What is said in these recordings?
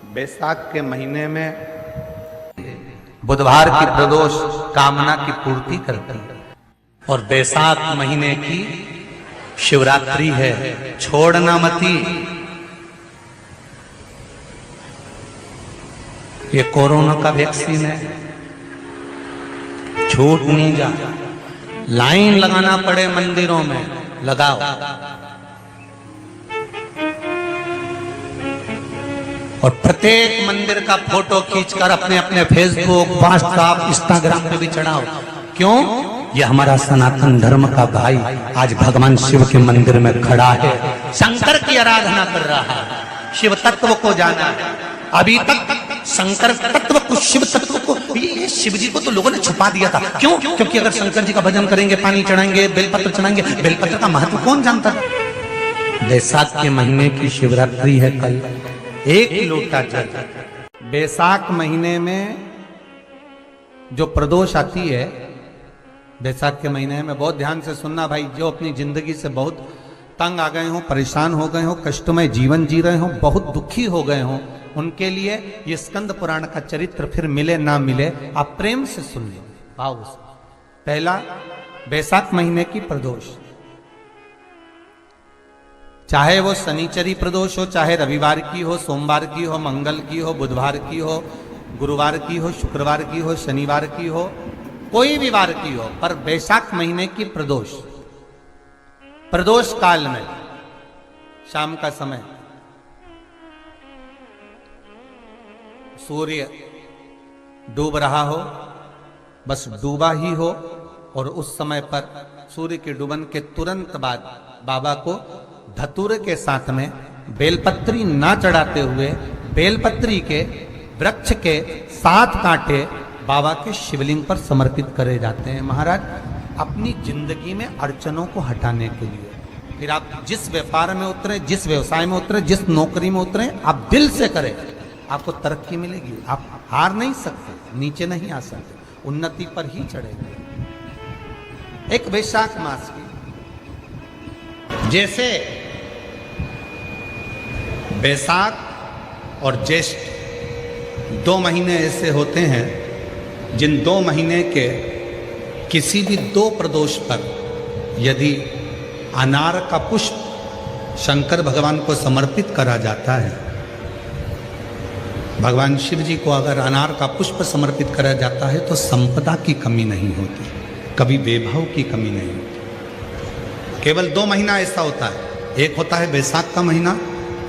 बैसाख के महीने में बुधवार की प्रदोष कामना की पूर्ति करती है और बैसाख महीने की शिवरात्रि है, छोड़ना मती। ये कोरोना का वैक्सीन है, छूट नहीं जा। लाइन लगाना पड़े मंदिरों में, लगाओ। और प्रत्येक मंदिर का फोटो खींचकर अपने अपने फेसबुक, व्हाट्सएप, इंस्टाग्राम पे भी चढ़ाओ। क्यों? ये हमारा सनातन धर्म का भाई आज भगवान शिव के मंदिर में खड़ा है, शंकर की आराधना कर रहा है, शिव तत्व को जाना है। अभी तक शंकर तत्व को, शिव तत्व को, ये शिव जी को तो लोगों ने छुपा दिया था। क्यों? क्योंकि अगर शंकर जी का भजन करेंगे, पानी चढ़ाएंगे, बेलपत्र चढ़ाएंगे, बेलपत्र का महत्व कौन जानता है? बैसाख के महीने की शिवरात्रि है कल। एक लोटा जल। बैसाख महीने में जो प्रदोष आती है, बैसाख के महीने में बहुत ध्यान से सुनना भाई, जो अपनी जिंदगी से बहुत तंग आ गए हो, परेशान हो गए हो, कष्टमय जीवन जी रहे हो, बहुत दुखी हो गए हो, उनके लिए ये स्कंद पुराण का चरित्र फिर मिले ना मिले, आप प्रेम से सुन लो भाव से। पहला, बैसाख महीने की प्रदोष, चाहे वो शनिचरी प्रदोष हो, चाहे रविवार की हो, सोमवार की हो, मंगल की हो, बुधवार की हो, गुरुवार की हो, शुक्रवार की हो, शनिवार की हो, कोई भी वार की हो, पर बैसाख महीने की प्रदोष, प्रदोष काल में शाम का समय सूर्य डूब रहा हो, बस डूबा ही हो, और उस समय पर सूर्य के डूबन के तुरंत बाद बाबा को धतूरे के साथ में बेलपत्री ना चढ़ाते हुए, बेलपत्री के वृक्ष के 7 कांटे बाबा के शिवलिंग पर समर्पित करे जाते हैं। महाराज, अपनी जिंदगी में अड़चनों को हटाने के लिए फिर आप जिस व्यापार में उतरे, जिस व्यवसाय में उतरे, जिस नौकरी में उतरे, आप दिल से करें, आपको तरक्की मिलेगी। आप हार नहीं सकते, नीचे नहीं आ सकते, उन्नति पर ही चढ़ेंगे। एक वैशाख मास की, जैसे बैसाख और ज्येष्ठ 2 महीने ऐसे होते हैं जिन 2 महीने के किसी भी 2 प्रदोष पर यदि अनार का पुष्प शंकर भगवान को समर्पित करा जाता है, भगवान शिव जी को अगर अनार का पुष्प समर्पित करा जाता है तो संपदा की कमी नहीं होती, कभी वैभव की कमी नहीं होती। केवल 2 महीना ऐसा होता है, एक होता है बैसाख का महीना,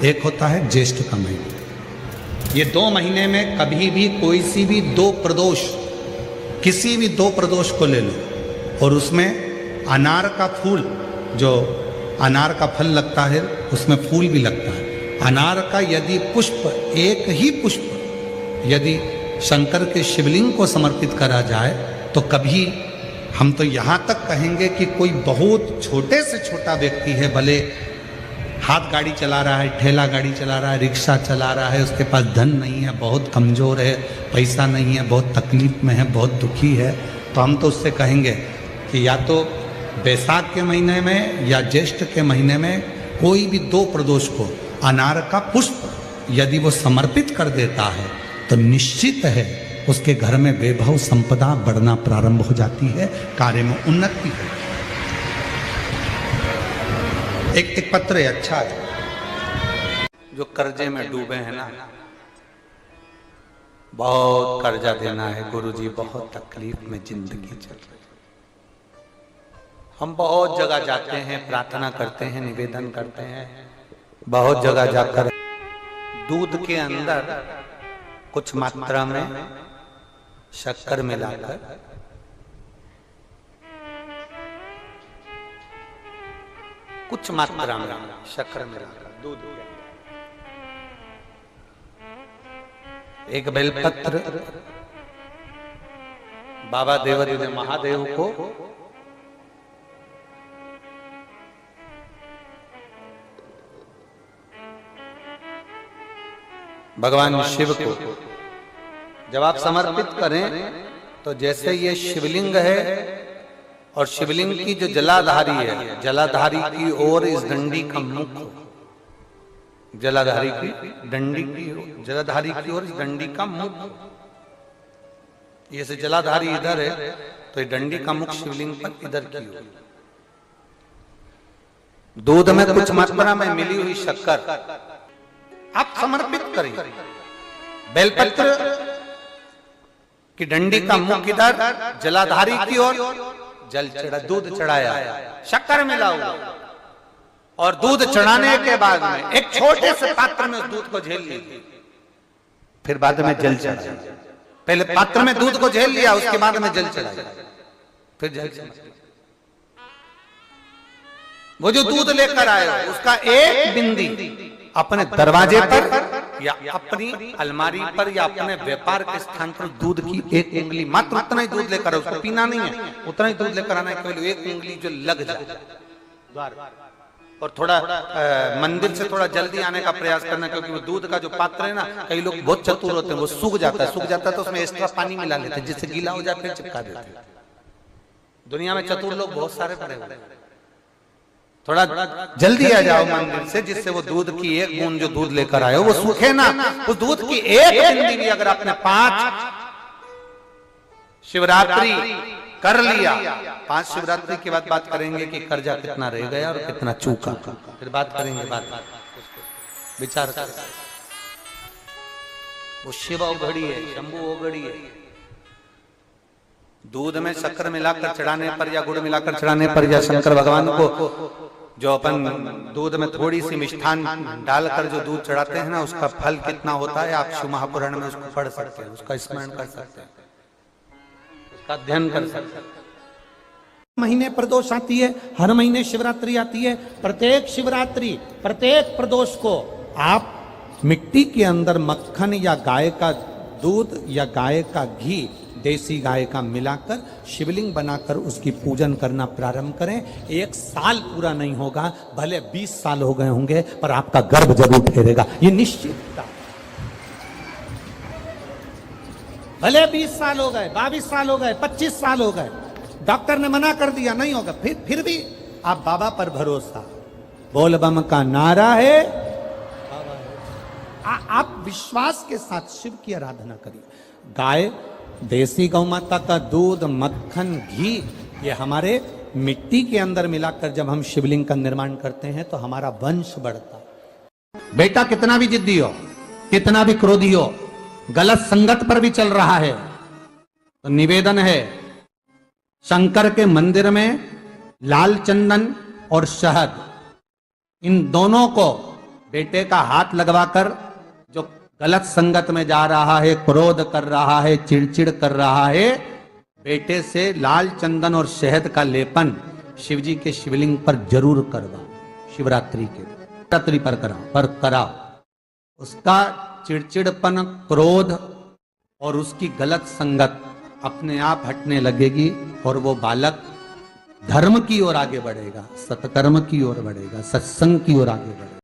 एक होता है ज्येष्ठ का महीना। ये 2 महीने में कभी भी कोई सी भी 2 प्रदोष, किसी भी 2 प्रदोष को ले लो और उसमें अनार का फूल, जो अनार का फल लगता है उसमें फूल भी लगता है, अनार का यदि पुष्प, एक ही पुष्प यदि शंकर के शिवलिंग को समर्पित करा जाए तो कभी, हम तो यहाँ तक कहेंगे कि कोई बहुत छोटे से छोटा व्यक्ति है, भले हाथ गाड़ी चला रहा है, ठेला गाड़ी चला रहा है, रिक्शा चला रहा है, उसके पास धन नहीं है, बहुत कमज़ोर है, पैसा नहीं है, बहुत तकलीफ में है, बहुत दुखी है, तो हम तो उससे कहेंगे कि या तो बैसाख के महीने में या ज्येष्ठ के महीने में कोई भी 2 प्रदोष को अनार का पुष्प यदि वो समर्पित कर देता है तो निश्चित है उसके घर में वैभव संपदा बढ़ना प्रारंभ हो जाती है, कार्य में उन्नति है। एक पत्र है, अच्छा है, जो कर्जे में डूबे हैं ना, बहुत कर्जा देना है गुरुजी, बहुत तकलीफ में जिंदगी चल रही है, हम बहुत जगह जाते हैं, प्रार्थना करते हैं, निवेदन करते हैं, बहुत जगह जाकर दूध के अंदर कुछ मात्रा में शक्कर मिलाकर कुछ मात्रा में शक्कर मिलाकर दूध के अंदर एक बेलपत्र बाबा देवादिदेव महादेव को भगवान शिव को जब आप समर्पित करें तो जैसे ये शिवलिंग है और शिवलिंग की जो जलाधारी है, जलाधारी की ओर इस डंडी का मुख हो, जलाधारी की डंडी की, जलाधारी की ओर डंडी का मुख, ये से जलाधारी इधर है तो ये डंडी का मुख शिवलिंग पर इधर की ओर। दूध में कुछ मात्रा में मिली हुई शक्कर आप समर्पित करिए। बेलपत्र की डंडी का मुख इधर, जलाधारी की ओर जल चढ़ा, दूध चढ़ाया, शक्कर मिला हुआ, और दूध चढ़ाने के बाद में एक छोटे से पात्र में उस दूध को झेल लीजिए, फिर बाद में जल चढ़ाया। पहले पात्र में दूध को झेल लिया, उसके बाद में जल चढ़ाया, फिर जल चढ़ाया। वो जो दूध लेकर आए हो उसका एक बिंदी अपने दरवाजे पर या अपनी अलमारी पर या अपने व्यापार के स्थान पर दूध की एक उंगली, मात्र उतना ही दूध लेकर, उसको पीना नहीं है, उतना ही दूध लेकर आना है, केवल एक उंगली जो लग जाए द्वार, और थोड़ा मंदिर से थोड़ा जल्दी आने का प्रयास करना, क्योंकि वो दूध का जो पात्र है ना, कई लोग बहुत चतुर होते हैं, वो सूख जाता है तो उसमें एक्स्ट्रा पानी मिला लेते हैं, जिससे गीला हो जाता है, चिपका देते हैं। दुनिया में चतुर लोग बहुत सारे पड़े हुए हैं। थोड़ा जल्दी आ जाओ मंदिर से, जिससे वो दूध की एक बूंद जो दूध लेकर आए हो वो सूखे ना। उस दूध की एक बूंदी भी अगर आपने 5 शिवरात्रि कर लिया, 5 शिवरात्रि के बाद बात करेंगे कि कर्जा कितना रह गया और कितना चूका, फिर बात करेंगे, बात विचार कर। वो शिव औघड़ी है, शंभु औघड़ी है। दूध में शक्कर मिलाकर चढ़ाने पर या गुड़ मिलाकर चढ़ाने पर या शंकर भगवान को जो अपन दूध में थोड़ी सी मिष्ठान डालकर जो दूध चढ़ाते हैं ना, उसका फल कितना होता है आप शिव महापुराण में उसको पढ़ सकते हैं, उसका स्मरण कर सकते हैं, उसका अध्ययन कर सकते हैं। महीने प्रदोष आती है, हर महीने शिवरात्रि आती है। प्रत्येक शिवरात्रि, प्रत्येक प्रदोष को आप मिट्टी के अंदर मक्खन या गाय का दूध या गाय का घी, देसी गाय का मिलाकर शिवलिंग बनाकर उसकी पूजन करना प्रारंभ करें। 1 साल पूरा नहीं होगा, भले 20 साल हो गए होंगे, पर आपका गर्भ जरूर ठहरेगा, ये निश्चित। भले 20 साल हो गए, 22 साल हो गए, 25 साल हो गए, डॉक्टर ने मना कर दिया नहीं होगा, फिर भी आप बाबा पर भरोसा, बोल बम का नारा है, आप विश्वास के साथ शिव की आराधना करिए। गाय, देसी गौ माता का दूध, मक्खन, घी, ये हमारे मिट्टी के अंदर मिलाकर जब हम शिवलिंग का निर्माण करते हैं तो हमारा वंश बढ़ता। बेटा कितना भी जिद्दी हो, कितना भी क्रोधी हो, गलत संगत पर भी चल रहा है, तो निवेदन है शंकर के मंदिर में लाल चंदन और शहद, इन दोनों को बेटे का हाथ लगवाकर, जो गलत संगत में जा रहा है, क्रोध कर रहा है, चिड़चिड़ कर रहा है, बेटे से लाल चंदन और शहद का लेपन शिवजी के शिवलिंग पर जरूर करवाओ। शिवरात्रि के रात्रि पर कराओ। उसका चिड़चिड़पन, क्रोध और उसकी गलत संगत अपने आप हटने लगेगी और वो बालक धर्म की ओर आगे बढ़ेगा, सत्कर्म की ओर बढ़ेगा, सत्संग की ओर आगे बढ़ेगा।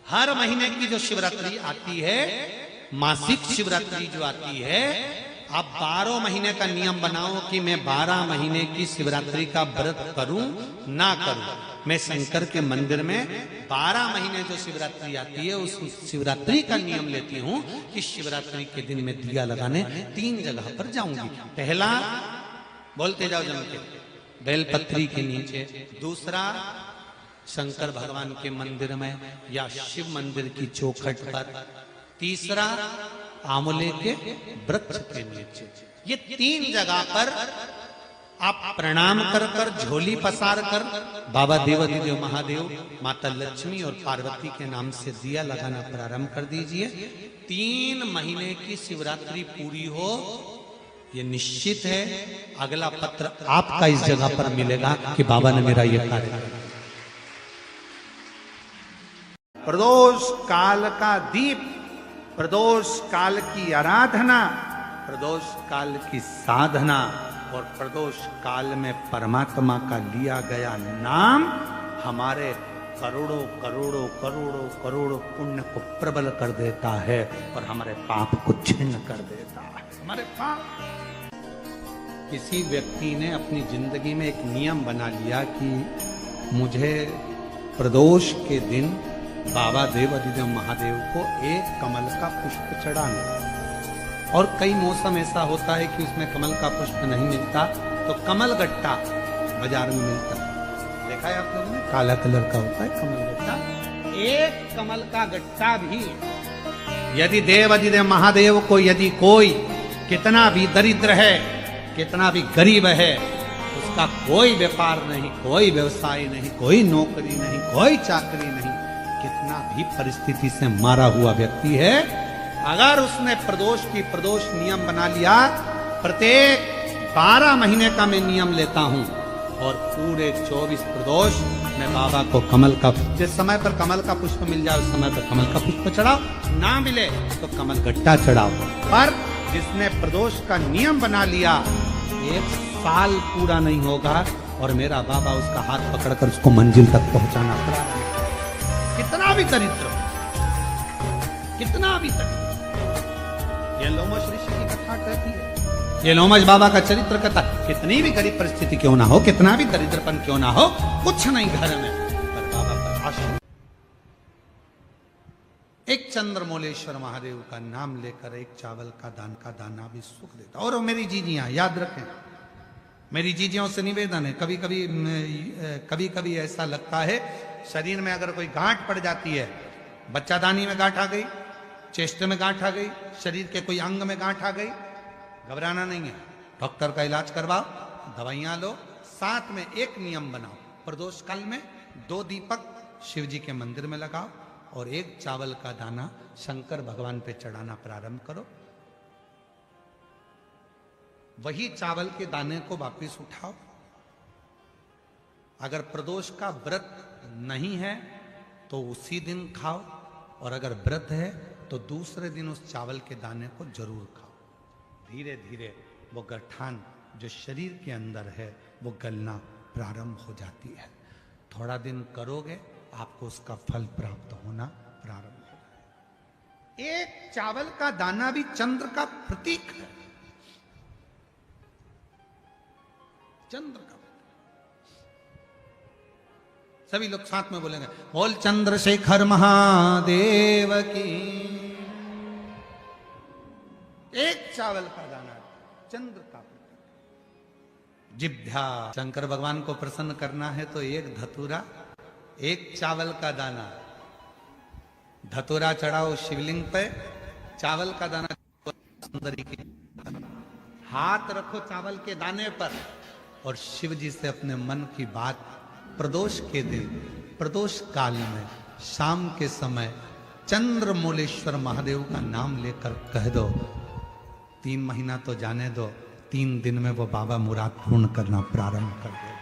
हर महीने की जो शिवरात्रि आती है, मासिक शिवरात्रि जो आती है, आप 12 महीने का नियम बनाओ कि मैं 12 महीने की शिवरात्रि का व्रत करूं ना करूं। मैं शंकर के मंदिर में 12 महीने जो शिवरात्रि आती है उस शिवरात्रि का नियम लेती हूं कि शिवरात्रि के दिन मैं दिया लगाने 3 जगह पर जाऊंगी। पहला, बोलते जाओ जम के, बेलपत्री के नीचे। दूसरा, शंकर भगवान के मंदिर में या शिव मंदिर की चौखट पर। तीसरा, आंवले के वृक्ष के नीचे। ये 3 जगह पर आप प्रणाम कर कर, झोली पसार कर बाबा देवाधिदेव महादेव, माता लक्ष्मी और पार्वती के नाम से दिया लगाना प्रारंभ कर दीजिए। 3 महीने की शिवरात्रि पूरी हो, ये निश्चित है अगला पत्र आपका इस जगह पर मिलेगा कि बाबा ने मेरा ये कार्य किया। प्रदोष काल का दीप, प्रदोष काल की आराधना, प्रदोष काल की साधना और प्रदोष काल में परमात्मा का लिया गया नाम हमारे करोड़ों करोड़ों करोड़ों करोड़ों पुण्य को प्रबल कर देता है और हमारे पाप को छिन्न कर देता है। हमारे पाप, किसी व्यक्ति ने अपनी जिंदगी में एक नियम बना लिया कि मुझे प्रदोष के दिन बाबा देव अधिदेव महादेव को एक कमल का पुष्प चढ़ाना। और कई मौसम ऐसा होता है कि उसमें कमल का पुष्प नहीं मिलता, तो कमल गट्टा बाजार में मिलता है, देखा है आप लोगों ने, काला कलर का होता है कमल गट्टा। एक कमल का गट्टा भी यदि देव अधिदेव महादेव को, यदि कोई कितना भी दरिद्र है, कितना भी गरीब है, उसका कोई व्यापार नहीं, कोई व्यवसाय नहीं, कोई नौकरी नहीं, कोई चाकरी नहीं, कितना भी परिस्थिति से मारा हुआ व्यक्ति है, अगर उसने प्रदोष नियम बना लिया, प्रत्येक 12 महीने का मैं नियम लेता हूं और पूरे 24 प्रदोष मैं बाबा को कमल का, जिस समय पर कमल का पुष्प मिल जाए उस समय पर कमल का पुष्प चढ़ाओ, ना मिले तो कमल गट्टा चढ़ाओ। पर जिसने प्रदोष का नियम बना लिया, 1 साल पूरा नहीं होगा और मेरा बाबा उसका हाथ पकड़कर उसको मंजिल तक पहुंचाना पड़ा। कितना भी दरिद्र, कितना भी दरिद्र, ये लोमश ऋषि की कथा कहती है, ये लोमश बाबा का चरित्र कथा, कितनी भी गरीब परिस्थिति क्यों ना हो, कितना भी दरिद्रपन क्यों ना हो, कुछ नहीं घर में, पर बाबा पर आश्रय। एक चंद्रमौलेश्वर महादेव का नाम लेकर एक चावल का दाना भी सुख देता। और मेरी जीजियां याद रखें, मेरी जीजियों से निवेदन है, कभी कभी ऐसा लगता है शरीर में अगर कोई गांठ पड़ जाती है, बच्चादानी में गांठ आ गई, चेस्ट में गांठ आ गई, शरीर के कोई अंग में गांठ आ गई, घबराना नहीं है, डॉक्टर का इलाज करवाओ, दवाइयां लो, साथ में एक नियम बनाओ, प्रदोष काल में 2 दीपक शिव जी के मंदिर में लगाओ और 1 चावल का दाना शंकर भगवान पे चढ़ाना प्रारंभ करो। वही चावल के दाने को वापिस उठाओ। अगर प्रदोष का व्रत नहीं है तो उसी दिन खाओ, और अगर व्रत है तो दूसरे दिन उस चावल के दाने को जरूर खाओ। धीरे धीरे वो गठान जो शरीर के अंदर है वो गलना प्रारंभ हो जाती है। थोड़ा दिन करोगे आपको उसका फल प्राप्त होना प्रारंभ हो जाएगा। एक चावल का दाना भी चंद्र का प्रतीक है, चंद्र का। सभी लोग साथ में बोलेंगे, बोल चंद्रशेखर महादेव की। एक चावल का दाना चंद्र का प्रतीक। जिभ्या, शंकर भगवान को प्रसन्न करना है तो 1 धतूरा, 1 चावल का दाना, धतूरा चढ़ाओ शिवलिंग पे, चावल का दाना सुंदरी की, हाथ रखो चावल के दाने पर और शिव जी से अपने मन की बात प्रदोष के दिन, प्रदोष काल में शाम के समय चंद्रमौलेश्वर महादेव का नाम लेकर कह दो। 3 महीना तो जाने दो, 3 दिन में वो बाबा मुराद पूर्ण करना प्रारंभ कर देगा।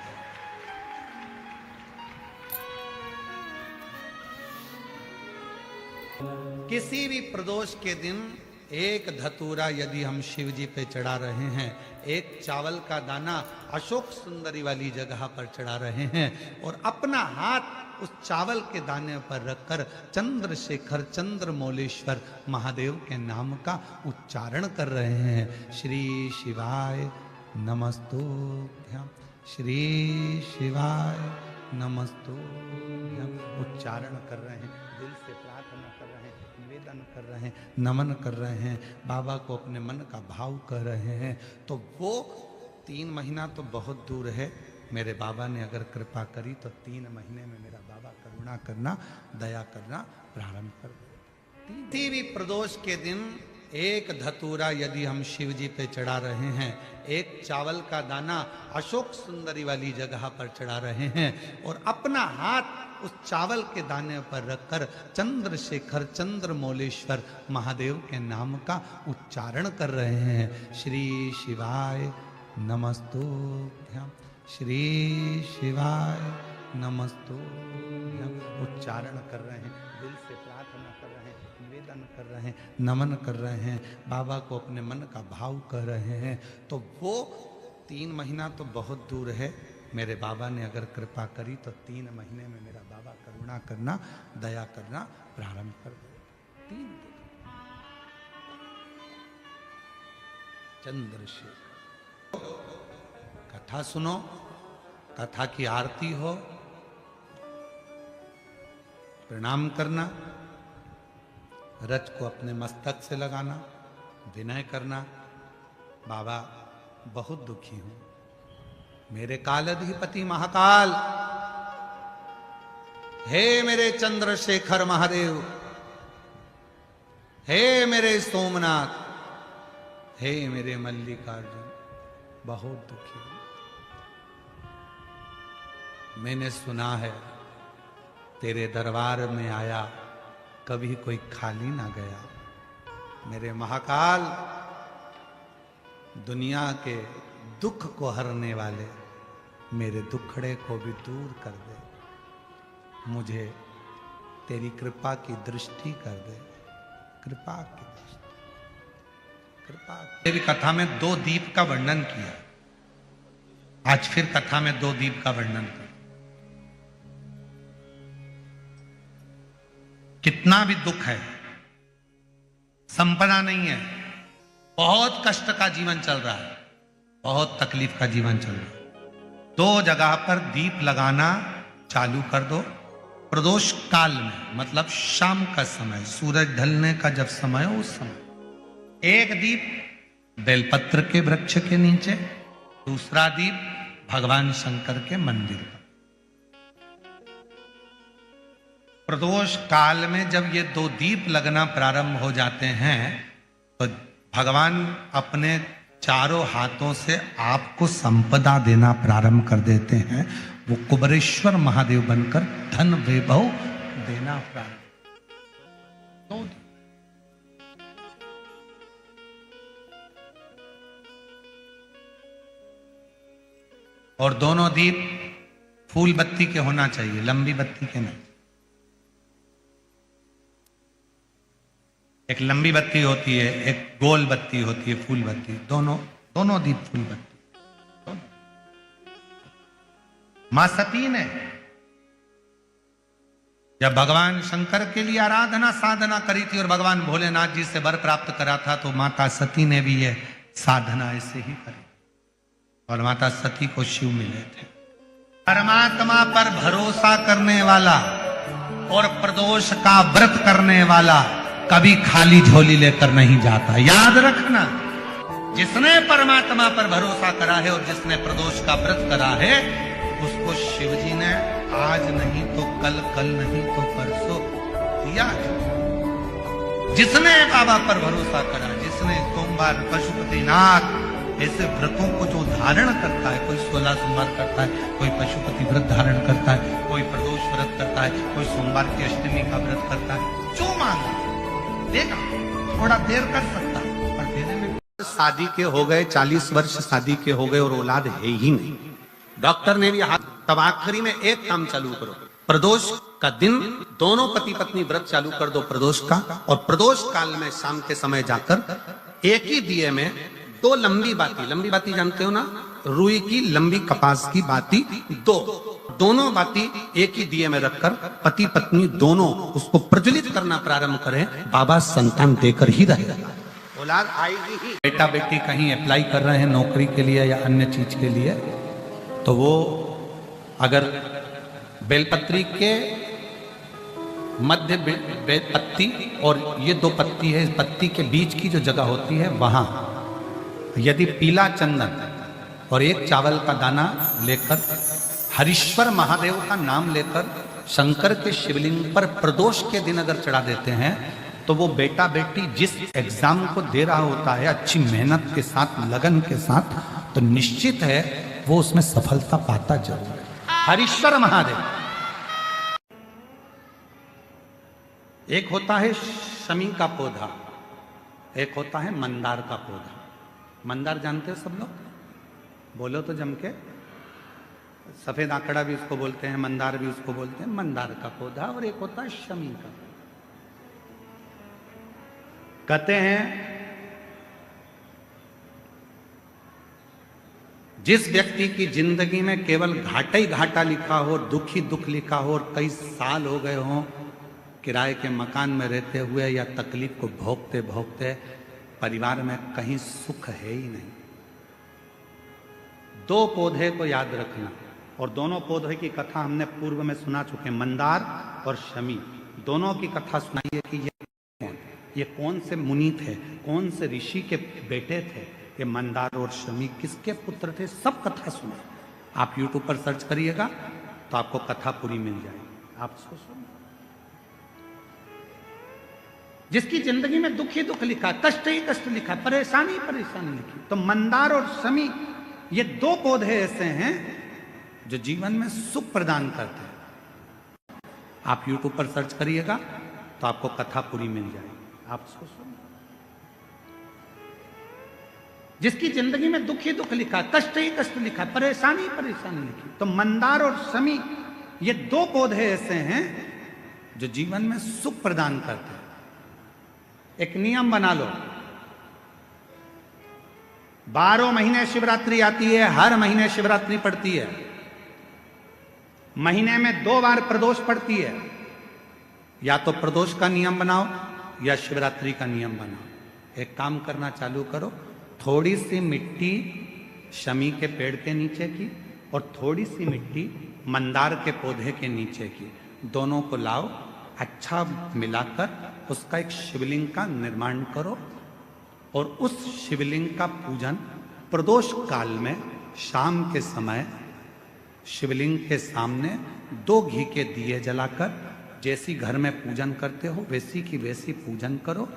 किसी भी प्रदोष के दिन 1 धतूरा यदि हम शिव जी पे चढ़ा रहे हैं, 1 चावल का दाना अशोक सुंदरी वाली जगह पर चढ़ा रहे हैं और अपना हाथ उस चावल के दाने पर रखकर चंद्रशेखर चंद्रमौलेश्वर महादेव के नाम का उच्चारण कर रहे हैं। श्री शिवाय नमस्तुभ्यं, श्री शिवाय नमस्तुभ्यं उच्चारण कर रहे हैं, दिल से प्रार्थना कर रहे हैं, निवेदन कर रहे हैं, नमन कर रहे हैं, बाबा को अपने मन का भाव कर रहे हैं। तो वो 3 महीना तो बहुत दूर है, मेरे बाबा ने अगर कृपा करी तो 3 महीने में मेरा बाबा करुणा करना, दया करना प्रारंभ कर दे। किसी भी प्रदोष के दिन 1 धतूरा यदि हम शिव जी पे चढ़ा रहे हैं, 1 चावल का दाना अशोक सुंदरी वाली जगह पर चढ़ा रहे हैं और अपना हाथ उस चावल के दाने पर रखकर चंद्रशेखर चंद्रमौलेश्वर महादेव के नाम का उच्चारण कर रहे हैं। श्री शिवाय नमस्तुभ्यं, श्री शिवाय नमस्तुभ्यं उच्चारण कर रहे हैं, दिल से प्रार्थना कर रहे हैं, निवेदन कर रहे हैं, नमन कर रहे हैं, बाबा को अपने मन का भाव कर रहे हैं। तो वो 3 महीना तो बहुत दूर है, मेरे बाबा ने अगर कृपा करी तो 3 महीने में मेरा बाबा करुणा करना, दया करना प्रारंभ कर दे। 3 दिन चंद्रशेखर, कथा सुनो, कथा की आरती हो, प्रणाम करना, रज को अपने मस्तक से लगाना, विनय करना, बाबा बहुत दुखी हूं, मेरे कालाधिपति महाकाल, हे मेरे चंद्रशेखर महादेव, हे मेरे सोमनाथ, हे मेरे मल्लिकार्जुन, बहुत दुखी हूं। मैंने सुना है तेरे दरबार में आया कभी कोई खाली ना गया। मेरे महाकाल, दुनिया के दुख को हरने वाले मेरे दुखड़े को भी दूर कर दे, मुझे तेरी कृपा की दृष्टि कर दे, कृपा की दृष्टि, कृपा। देवी कथा में 2 दीप का वर्णन किया, आज फिर कथा में 2 दीप का वर्णन कर। कितना भी दुख है, संपदा नहीं है, बहुत कष्ट का जीवन चल रहा है, बहुत तकलीफ का जीवन चल रहा है, 2 जगह पर दीप लगाना चालू कर दो। प्रदोष काल में, मतलब शाम का समय, सूरज ढलने का जब समय हो, उस समय एक दीप बेलपत्र के वृक्ष के नीचे, दूसरा दीप भगवान शंकर के मंदिर पर। प्रदोष काल में जब ये 2 दीप लगना प्रारंभ हो जाते हैं तो भगवान अपने चारों हाथों से आपको संपदा देना प्रारंभ कर देते हैं। वो कुबरेश्वर महादेव बनकर धन वैभव देना प्रारंभ। और दोनों दीप फूल बत्ती के होना चाहिए, लंबी बत्ती के नहीं। एक लंबी बत्ती होती है, एक गोल बत्ती होती है, फूल बत्ती, दोनों दीप फूल बत्ती। मां सती ने जब भगवान शंकर के लिए आराधना साधना करी थी और भगवान भोलेनाथ जी से वर प्राप्त करा था, तो माता सती ने भी यह साधना ऐसे ही करी और माता सती को शिव मिले थे। परमात्मा पर भरोसा करने वाला और प्रदोष का व्रत करने वाला कभी खाली झोली लेकर नहीं जाता, याद रखना। जिसने परमात्मा पर भरोसा करा है और जिसने प्रदोष का व्रत करा है, उसको शिवजी ने आज नहीं तो कल, कल नहीं तो परसों दिया है। जिसने बाबा पर भरोसा करा, जिसने सोमवार, पशुपतिनाथ ऐसे व्रतों को जो धारण करता है, कोई 16 सोमवार करता है, कोई पशुपति व्रत धारण करता है, कोई प्रदोष व्रत करता है, कोई सोमवार की अष्टमी का व्रत करता है, जो मांगा देगा। थोड़ा देर कर सकता पर देने में। शादी के हो गए 40 वर्ष, शादी के हो गए और औलाद है ही नहीं, डॉक्टर ने भी हाथ, तब आखिरी में एक काम चालू करो, प्रदोष का दिन दोनों पति पत्नी व्रत चालू कर दो प्रदोष का, और प्रदोष काल में शाम के समय जाकर एक ही दिए में 2 लंबी बाती जानते हो ना, रुई की लंबी कपास की बाती, दोनों बाती एक ही दिए में रखकर पति पत्नी दोनों उसको प्रज्वलित करना प्रारंभ करें, बाबा संतान देकर ही रहेगा, औलाद आएगी ही। बेटा बेटी कहीं अप्लाई कर रहे हैं नौकरी के लिए या अन्य चीज के लिए, तो वो अगर बेलपत्री के मध्य पत्ती और ये 2 पत्ती है, इस पत्ती के बीच की जो जगह होती है, वहां यदि पीला चंदन और एक चावल का दाना लेकर हरीश्वर महादेव का नाम लेकर शंकर के शिवलिंग पर प्रदोष के दिन अगर चढ़ा देते हैं, तो वो बेटा बेटी जिस एग्जाम को दे रहा होता है अच्छी मेहनत के साथ, लगन के साथ, तो निश्चित है वो उसमें सफलता पाता जरूर है। हरीश्वर महादेव। एक होता है शमी का पौधा, एक होता है मंदार का पौधा। मंदार जानते हो सब लोग? बोलो तो जम के। सफेद आंकड़ा भी उसको बोलते हैं, मंदार भी उसको बोलते हैं, मंदार का पौधा। और एक होता है शमी का। कहते हैं जिस व्यक्ति की जिंदगी में केवल घाटा ही घाटा लिखा हो, दुख ही दुख लिखा हो, और कई साल हो गए हों किराए के मकान में रहते हुए या तकलीफ को भोगते भोगते, परिवार में कहीं सुख है ही नहीं, 2 पौधे को याद रखना। और दोनों पौधे की कथा हमने पूर्व में सुना चुके, मंदार और शमी। दोनों की कथा सुनाइए कि ये कौन से मुनि थे, कौन से ऋषि के बेटे थे, ये मंदार और शमी किसके पुत्र थे, सब कथा सुने। आप YouTube पर सर्च करिएगा तो आपको कथा पूरी मिल जाएगी। आप सोचो, जिसकी जिंदगी में दुख ही दुख लिखा, कष्ट ही कष्ट लिखा, परेशानी परेशानी लिखी, तो मंदार और शमी ये दो पौधे ऐसे हैं जो जीवन में सुख प्रदान करते हैं। आप YouTube पर सर्च करिएगा तो आपको कथा पूरी मिल जाएगी। आप सोचो, जिसकी जिंदगी में दुख ही दुख लिखा, कष्ट ही कष्ट लिखा, परेशानी परेशानी लिखी, तो मंदार और शमी ये दो पौधे ऐसे हैं जो जीवन में सुख प्रदान करते हैं। एक नियम बना लो, 12 महीने शिवरात्रि आती है, हर महीने शिवरात्रि पड़ती है, महीने में 2 बार प्रदोष पड़ती है। या तो प्रदोष का नियम बनाओ या शिवरात्रि का नियम बनाओ। एक काम करना चालू करो, थोड़ी सी मिट्टी शमी के पेड़ के नीचे की और थोड़ी सी मिट्टी मंदार के पौधे के नीचे की, दोनों को लाओ, अच्छा मिलाकर उसका एक शिवलिंग का निर्माण करो और उस शिवलिंग का पूजन प्रदोष काल में शाम के समय शिवलिंग के सामने 2 घी के दिए जलाकर, जैसी घर में पूजन करते हो वैसी की वैसी पूजन करो,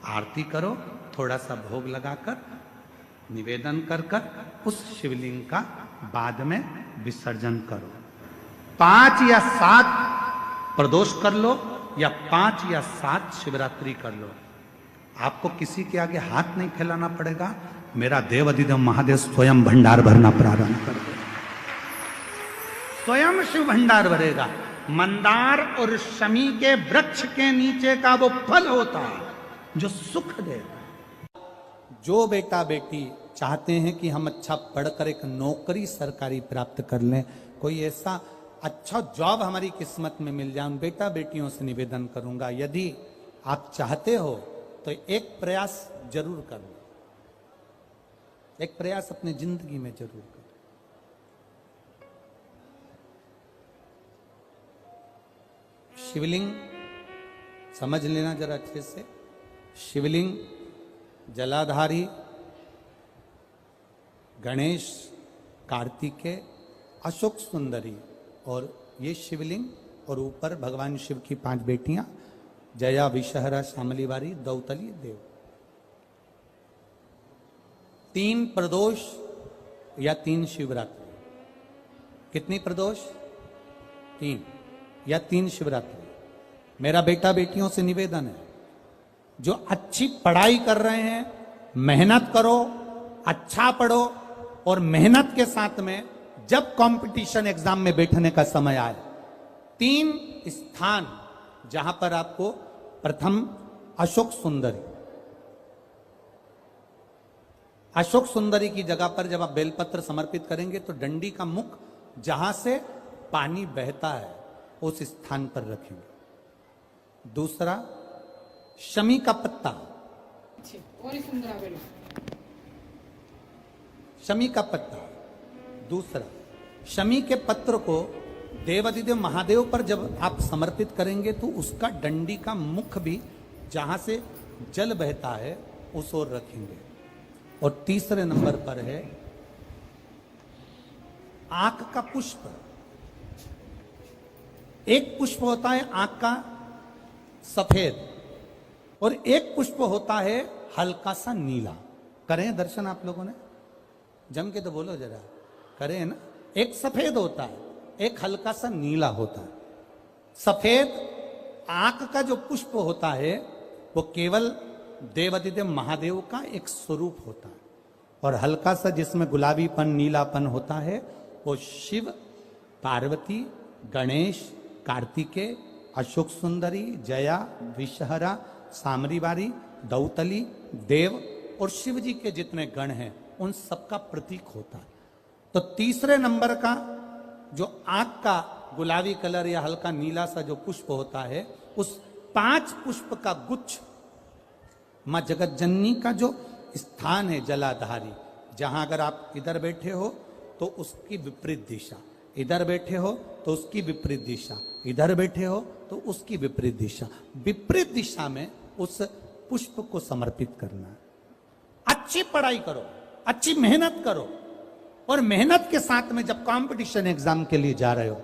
आरती करो, थोड़ा सा भोग लगाकर निवेदन कर उस शिवलिंग का बाद में विसर्जन करो। 5 या 7 प्रदोष कर लो या 5 या 7 शिवरात्रि कर लो। आपको किसी के आगे हाथ नहीं फैलाना पड़ेगा। मेरा देव अधिदेव महादेव स्वयं भंडार भरना प्रारंभ कर दे, स्वयं शिव भंडार भरेगा। मंदार और शमी के वृक्ष के नीचे का वो फल होता है जो सुख देगा। जो बेटा बेटी चाहते हैं कि हम अच्छा पढ़कर एक नौकरी सरकारी प्राप्त कर लें, कोई ऐसा अच्छा जॉब हमारी किस्मत में मिल जाए, उन बेटा बेटियों से निवेदन करूंगा, यदि आप चाहते हो तो एक प्रयास जरूर करो, एक प्रयास अपनी जिंदगी में जरूर करो। शिवलिंग समझ लेना जरा अच्छे से। शिवलिंग जलाधारी गणेश, कार्तिकेय, अशोक सुंदरी, और ये शिवलिंग और ऊपर भगवान शिव की 5 बेटियां, जया, विषहरा, शामलीवारी, दौतली, देव। 3 प्रदोष या 3 शिवरात्रि। कितनी प्रदोष? 3 या 3 शिवरात्रि। मेरा बेटा बेटियों से निवेदन है, जो अच्छी पढ़ाई कर रहे हैं, मेहनत करो, अच्छा पढ़ो, और मेहनत के साथ में जब कंपटीशन एग्जाम में बैठने का समय आए, 3 स्थान जहां पर आपको प्रथम अशोक सुंदरी, अशोक सुंदरी की जगह पर जब आप बेलपत्र समर्पित करेंगे तो डंडी का मुख जहां से पानी बहता है उस स्थान पर रखेंगे। दूसरा, शमी का पत्ता, शमी का पत्ता। दूसरा, शमी के पत्र को देवाधिदेव महादेव पर जब आप समर्पित करेंगे तो उसका डंडी का मुख भी जहां से जल बहता है उस ओर रखेंगे। और तीसरे नंबर पर है आंख का पुष्प। एक पुष्प होता है आंख का सफेद और एक पुष्प होता है हल्का सा नीला। करें दर्शन आप लोगों ने? जम के तो बोलो जरा, करें ना? एक सफेद होता है, एक हल्का सा नीला होता है। सफेद आंख का जो पुष्प होता है वो केवल देवाधिदेव महादेव का एक स्वरूप होता है, और हल्का सा जिसमें गुलाबीपन, नीलापन होता है वो शिव, पार्वती, गणेश, कार्तिकेय, अशोक सुंदरी, जया, विषहरा, सामरीवारी, दौतली, देव और शिव जी के जितने गण हैं उन सबका प्रतीक होता है। तो तीसरे नंबर का जो आंख का गुलाबी कलर या हल्का नीला सा जो पुष्प होता है, उस 5 पुष्प का गुच्छ मां जगत जननी का जो स्थान है जलाधारी, जहां अगर आप इधर बैठे हो तो उसकी विपरीत दिशा, इधर बैठे हो तो उसकी विपरीत दिशा, इधर बैठे हो तो उसकी विपरीत दिशा, विपरीत दिशा में उस पुष्प को समर्पित करना। अच्छी पढ़ाई करो, अच्छी मेहनत करो, और मेहनत के साथ में जब कंपटीशन एग्जाम के लिए जा रहे हो,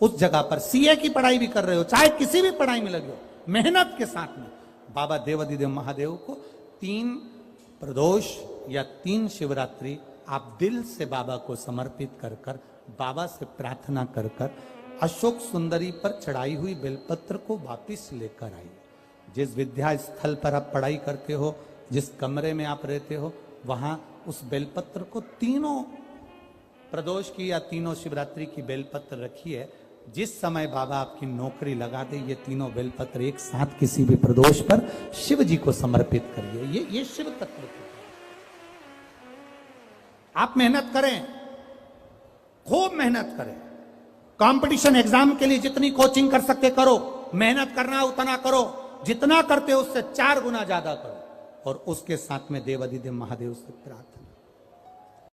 उस जगह पर सीए की पढ़ाई भी कर रहे हो, चाहे किसी भी पढ़ाई में लगे हो, मेहनत के साथ में बाबा देवाधिदेव महादेव को 3 प्रदोष या 3 शिवरात्रि आप दिल से बाबा को समर्पित कर कर, बाबा से प्रार्थना कर कर अशोक सुंदरी पर चढ़ाई हुई बेलपत्र को वापिस लेकर आइए। जिस विद्या स्थल पर आप पढ़ाई करते हो, जिस कमरे में आप रहते हो, वहां उस बेलपत्र को 3 प्रदोष की या 3 शिवरात्रि की बेलपत्र रखिए। जिस समय बाबा आपकी नौकरी लगा दे, ये 3 बेलपत्र एक साथ किसी भी प्रदोष पर शिव जी को समर्पित करिए। ये शिव तत्व है। आप मेहनत करें, खूब मेहनत करें, कंपटीशन एग्जाम के लिए जितनी कोचिंग कर सकते करो, मेहनत करना उतना करो, जितना करते हो उससे 4 गुना ज्यादा करो, और उसके साथ में देवाधिदेव महादेव से प्रार्थना।